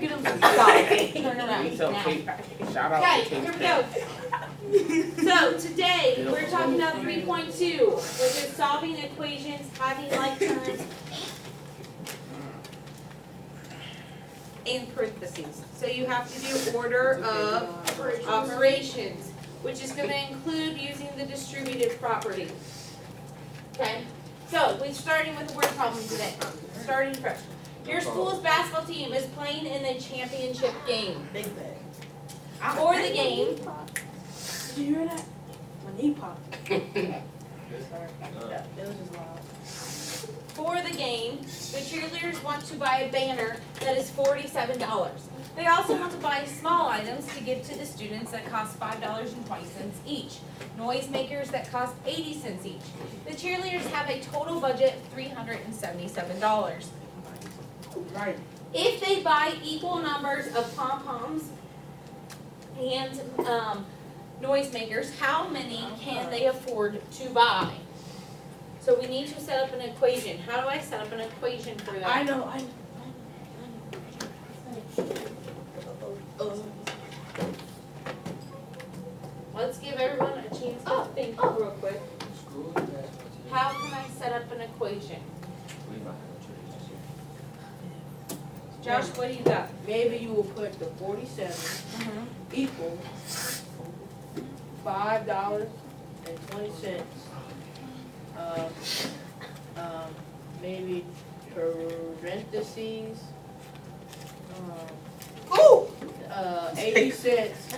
Get them some salt. Turn around. Shout out Okay, to here we go. So today we're talking about 3.2, which is solving equations having like terms in parentheses. So you have to do order of operations, which is going to include using the distributive property. Okay? So we're starting with the word problem today. Starting fresh. Your school's basketball team is playing in a championship game. For the game, Did you hear that? My knee popped. Sorry. That was just loud. for the game, the cheerleaders want to buy a banner that is $47. They also want to buy small items to give to the students that cost $5.20 each. Noisemakers that cost 80 cents each. The cheerleaders have a total budget of $377. Right. If they buy equal numbers of pom-poms and noisemakers, how many can they afford to buy? So we need to set up an equation. How do I set up an equation for that? I know. Let's give everyone a chance to think real quick. How can I set up an equation? Josh, what do you got? Maybe you will put the 47 equal $5.20. Maybe parentheses. 80 cents.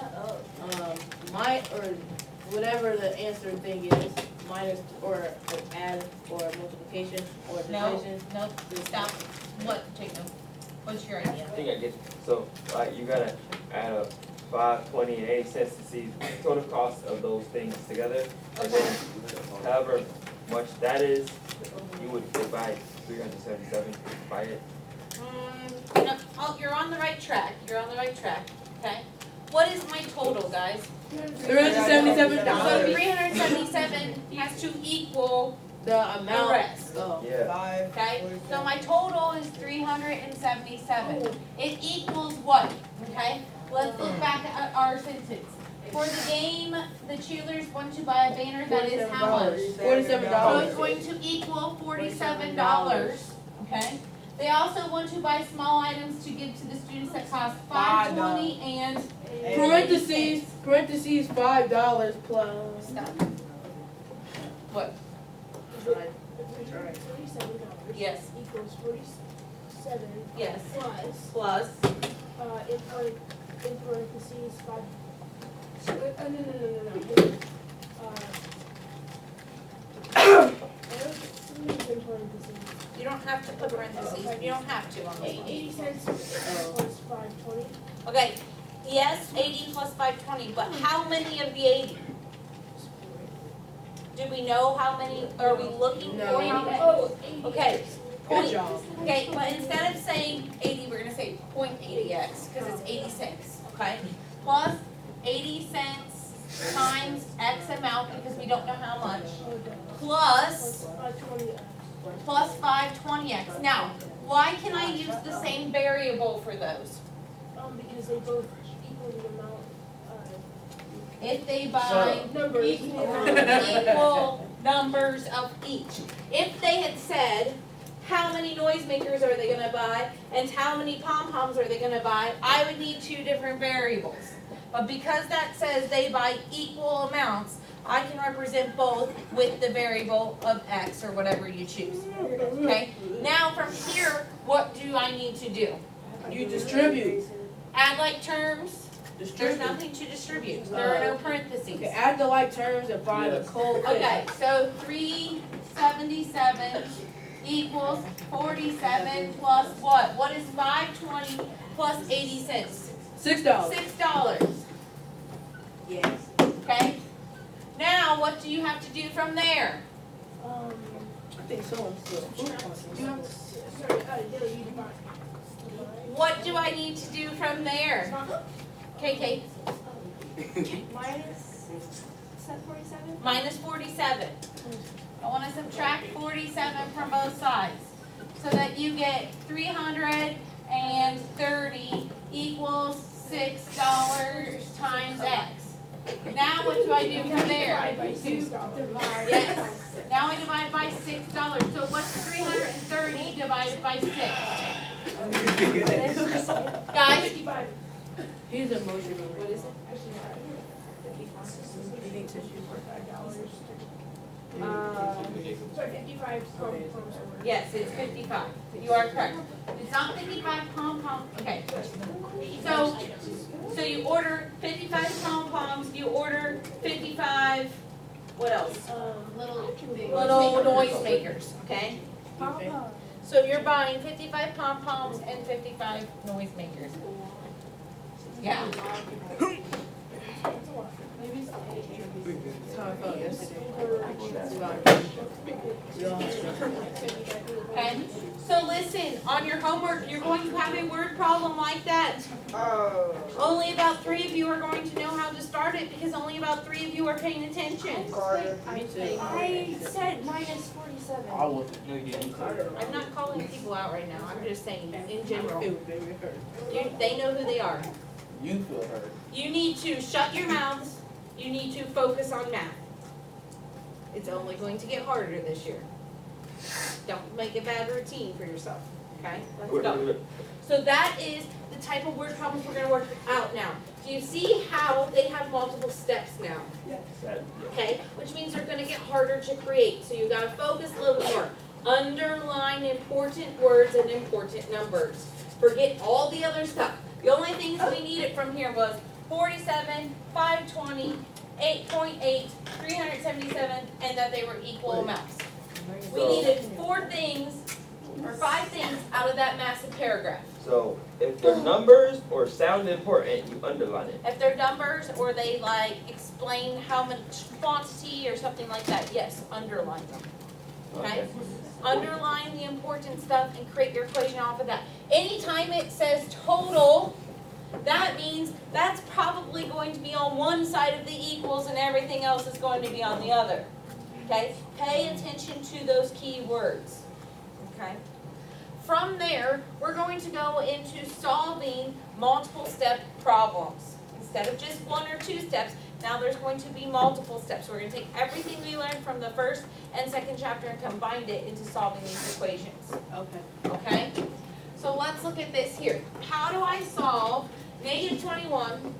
Or whatever the answer thing is, minus or add or multiplication or division. No, stop. What, Jacob? What's your idea? I think I get, so, you gotta add up 5, 20, and 80 cents to see the total cost of those things together. And then, however much that is, you would divide 377 by it. You're on the right track. Okay? What is my total, guys? $377. So 377 has to equal The amount. the rest. Oh. Yeah. Okay? So my total is 377. It equals what? Okay? Let's look back at our sentence. For the game, the cheerleaders want to buy a banner that is how much? $47. So it's going to equal $47. Okay? They also want to buy small items to give to the students that cost $5.20 and Parentheses $5 plus. Stop. What? $47 Yes. equals 47 Yes. plus Plus. in parentheses 5. No. Something's in parentheses. You don't have to put parentheses. You don't have to on this one. 80 cents plus 5.20. Okay. Yes, 80 plus 520, but how many of the 80? Do we know how many? Are we looking No. for how many? Oh, 80. Okay. Good job. Okay, but instead of saying 80, we're going to say 0.80x because it's 80 cents. Okay? Plus 80 cents times X amount because we don't know how much. Plus 520x. Now, why can I use the same variable for those? Because they both equal the amount. If they buy Numbers. equal numbers of each. If they had said, how many noisemakers are they going to buy and how many pom-poms are they going to buy, I would need two different variables. But because that says they buy equal amounts, I can represent both with the variable of X or whatever you choose. Okay? Now from here, what do I need to do? You distribute. Add like terms. There's Distribute. nothing to distribute. There are no parentheses. Okay, add the like terms and find the code. Okay, so 377 equals 47 plus what? What is 520 plus 80 cents? $6. $6. Yes. Okay? Now, what do you have to do from there? I think someone's still. What do I need to do from there? KK. Minus 47? Minus 47. I want to subtract 47 from both sides so that you get 330 $6 times X. Now what do I do from there? Divide by $6. Yes, now I divide by $6. So what's 330 divided by 6? Guys? 55. He's emotional. What is it? Actually, not. He thinks that she's worth $5. Sorry, 55 from Yes, it's 55. You are correct. It's not 55 pom-pom, okay. So you order 55 pom-poms, you order 55, what else? Little noisemakers, okay? So you're buying 55 pom-poms and 55 noisemakers. Yeah. That's how I felt yesterday. Okay, so listen, on your homework, you're going to have a word problem like that. Only about 3 of you are going to know how to start it because only about 3 of you are paying attention. Me too. I said minus 47. I wasn't, no, you didn't. I'm not calling people out right now, I'm just saying in general. It was very hurt. They know who they are. You feel hurt. You need to shut your mouths, you need to focus on math. It's only going to get harder this year. Don't make a bad routine for yourself, okay? Let's go. So that is the type of word problems we're gonna work out now. Do you see how they have multiple steps now? Okay, which means they're gonna get harder to create, so you gotta focus a little bit more. Underline important words and important numbers. Forget all the other stuff. The only things we needed from here was 47, 520, 8.8, 377, and that they were equal amounts. We needed 4 things, or 5 things out of that massive paragraph. So if they're numbers or sound important, you underline it. If they're numbers or they like explain how much quantity or something like that, yes, underline them. Okay? Underline the important stuff and create your equation off of that. Anytime it says total, that means that's probably going to be on one side of the equals and everything else is going to be on the other. Okay? Pay attention to those key words. Okay? From there, we're going to go into solving multiple step problems. Instead of just 1 or 2 steps, now there's going to be multiple steps. We're going to take everything we learned from the first and second chapter and combine it into solving these equations. Okay. Okay? So let's look at this here. How do I solve negative 21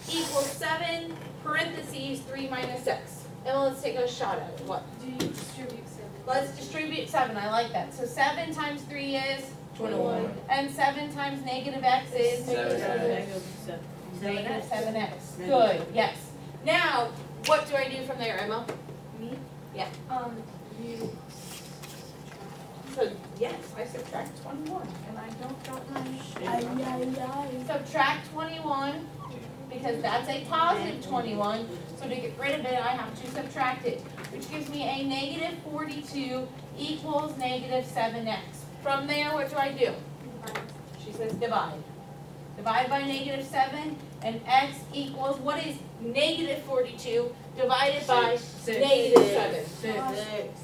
equals 7 parentheses 3 minus x? And let's take a shot at it. What? Do you distribute 7? Let's distribute 7. I like that. So 7 times 3 is? 21. And 7 times negative x is? Negative 7x. Good, yes. Now, what do I do from there, Emma? Me? Yeah. You. So, yes, I subtract 21, and I don't mind. Subtract 21, because that's a positive 21, so to get rid of it, I have to subtract it, which gives me a negative 42 equals negative 7x. From there, what do I do? She says divide. Divide by negative 7, and x equals, what is negative 42 divided by negative 7? 6.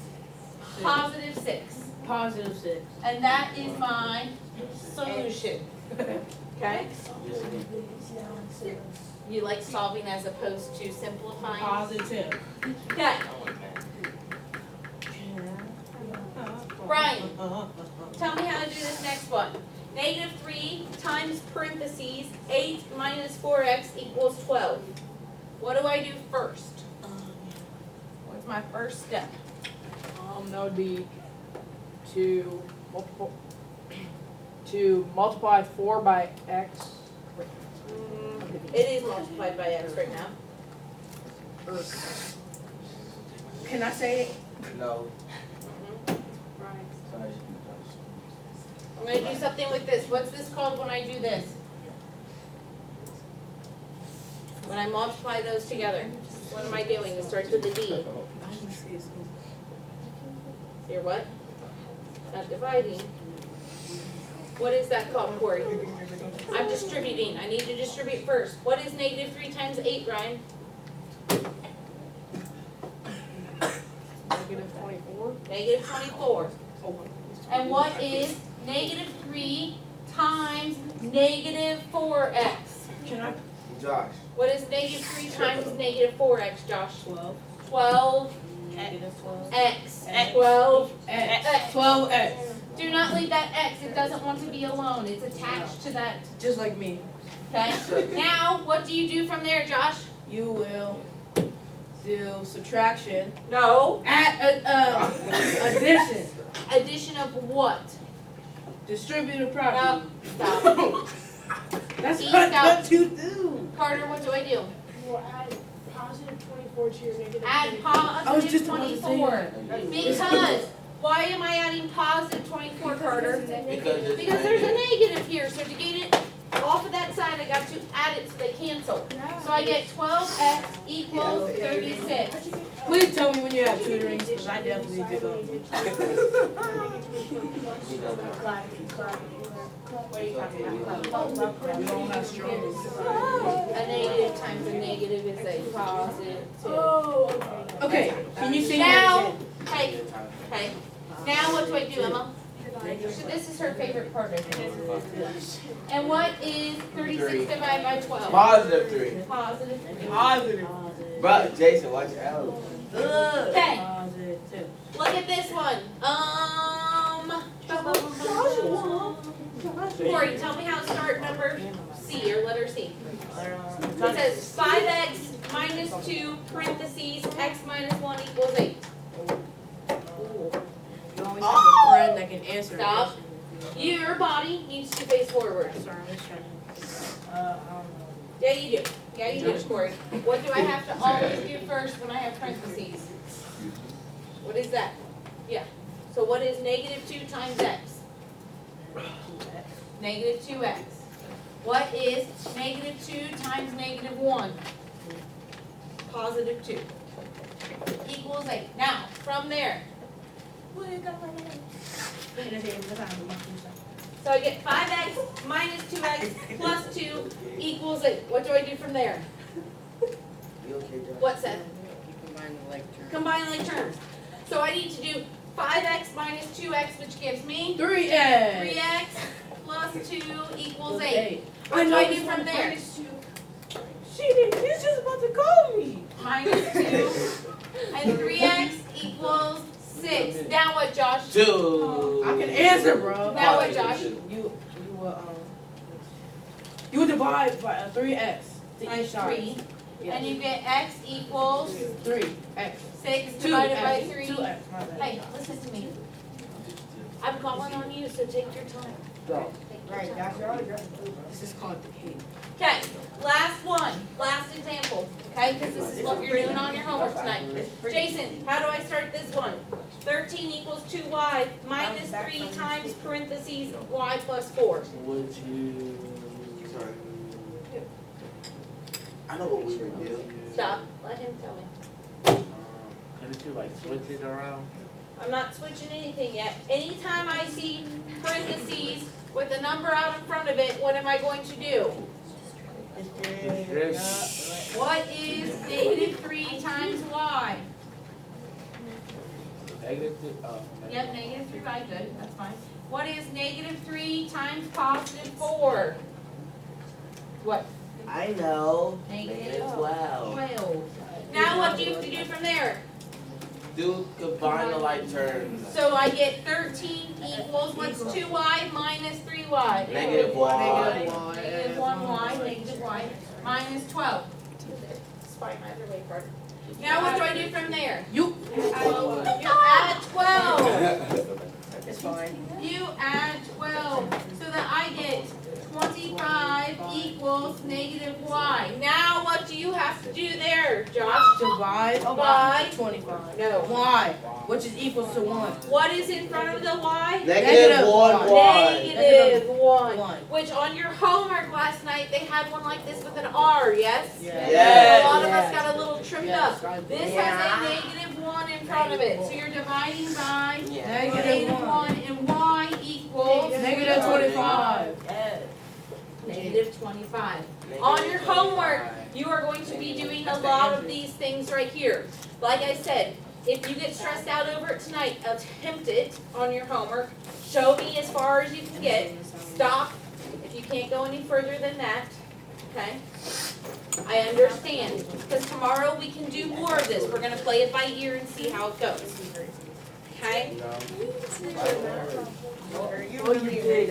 Positive 6. Positive 6. And that is my solution. Okay? You like solving as opposed to simplifying? Positive. Okay, Brian, tell me how to do this next one. Negative 3 times parentheses 8 minus 4x equals 12. What do I do first? What's my first step? That would be to multiply 4 by x. It is multiplied by x right now. Can I say it? No. I'm going to do something with this. What's this called when I do this? When I multiply those together. What am I doing? It starts with a D. You're what? Not dividing. What is that called, Corey? I'm distributing. I need to distribute first. What is negative 3 times 8, Ryan? Negative 24. Negative 24. And what is negative 3 times negative 4x? Can I? Josh. What is negative 3 times negative 4x, Josh? 12. 12 Negative 12. x. X. 12 X. x. 12x. Do not leave that x. It doesn't want to be alone. It's attached to that. Just like me. Okay? Now, what do you do from there, Josh? You will do subtraction. No. Addition. Addition of what? Distributive No. property. Stop. That's East what out. you do. Carter, what do I do? We'll add positive 24 to your negative. Add I was just positive about to say 24. that. Because, why am I adding positive 24, Carter? Because Because there's a negative here, so to get it off of that side, I got to add it so they cancel. So I get 12x equals 36. Please tell me when you have tutoring, because I definitely need to go. We don't have strong. A negative times a negative is a positive. Okay, can you see Now, that? hey, now what do I do, Emma? So this is her favorite part of it. And what is 36 divided by 12? positive 3. Positive. Positive. Bro, Jason, watch out. Okay, Positive. look at this one. Corey, tell me how to start number C or letter C. It says 5x minus 2 parentheses x minus 1 equals 8. You always have a friend that can answer. Stop. Your body needs to face forward. Sorry, I'm just trying to. I don't know. Yeah, you do. Yeah, you do, Corey. What do I have to always do first when I have parentheses? What is that? Yeah. So what is negative 2 times x? Negative 2x. What is negative 2 times negative 1? Positive 2. Equals 8. Now, from there, so I get 5x minus 2x plus 2 equals 8. What do I do from there? You okay, Josh? What's that? Combine the like terms. Combine like terms. So I need to do 5x minus 2x, which gives me 3x. 3x plus 2 equals 8. What I do know I do this from one. there? She didn't. He's just about to call me. Minus 2 and 3x equals 6. Now what, Josh? 2. I can answer, bro. Now what, Josh? You would divide by 3x to Times each side. 3. Yes. And you get x equals 3x. 6 2 divided by x. 3. 2x. My bad. Hey, listen to me. I'm calling on you, so take your time. Go. Right, that's your autograph. This is called the hate. Okay, last one, last example, okay, because this is what you're doing on your homework tonight. Jason, how do I start this one? 13 equals 2y minus 3 times parentheses y plus 4. Would you... Sorry. I know what we would do. Stop, let him tell me. Couldn't you like switch it around? I'm not switching anything yet. Anytime I see parentheses with a number out in front of it, what am I going to do? What is negative 3 times y? Negative 2. Oh. Yep, negative 3y, good, that's fine. What is negative 3 times positive 4? What? I know. Negative 12. 12. Now what do you have to do from there? Do combine the like terms. So I get 13 equals, what's 2y minus 3y? Negative y. Negative 1y, negative y, minus 12. It's fine either way, Carter. Now what do I do from there? You. You add 12. It's fine. You add 12 so that I get 25 equals negative y. Now what do you have to do there, Josh? Divide By? by 25. No. Y, which is equal to 1. What is in front of the y? Negative 1 y. Negative 1. One. Which on your homework last night, they had one like this with an R, yes? Yes. A lot of us Yes. got a little tripped Yes, up. I did. This has a negative 1 in front of it. So you're dividing by negative 1 and y equals Negative 25. negative 25. On your homework, you are going to be doing a lot of these things right here. Like I said, if you get stressed out over it tonight, attempt it on your homework. Show me as far as you can get. Stop if you can't go any further than that. Okay? I understand, because tomorrow we can do more of this. We're gonna play it by ear and see how it goes. Okay? No. Oh, you did it.